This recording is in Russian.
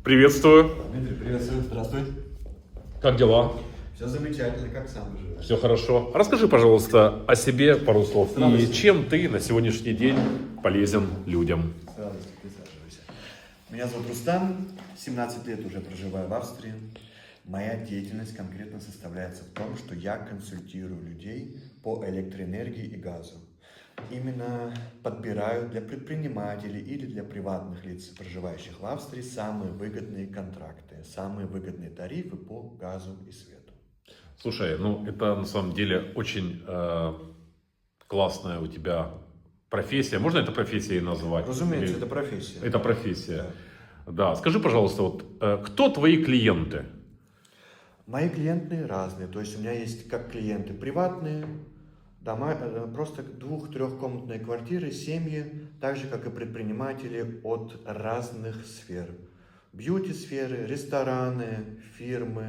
Приветствую. Дмитрий, приветствую. Здравствуй. Как дела? Все замечательно, как сам живешь? Все хорошо. Расскажи, пожалуйста, о себе пару слов. И радостью. чем ты на сегодняшний день полезен людям? С радостью, присаживайся. Меня зовут Рустам, 17 лет уже проживаю в Австрии. Моя деятельность конкретно составляется в том, что я консультирую людей по электроэнергии и газу. Именно подбираю для предпринимателей или для приватных лиц, проживающих в Австрии, самые выгодные контракты, самые выгодные тарифы по газу и свету. Слушай, ну это на самом деле очень классная у тебя профессия. Можно это профессией называть? Разумеется, Или- это профессия. Это профессия. Да. Скажи, пожалуйста, вот кто твои клиенты? Мои клиенты разные, то есть у меня есть как клиенты приватные, дома, просто двух-трехкомнатные квартиры, семьи, так же как и предприниматели от разных сфер. Бьюти-сферы, рестораны, фирмы,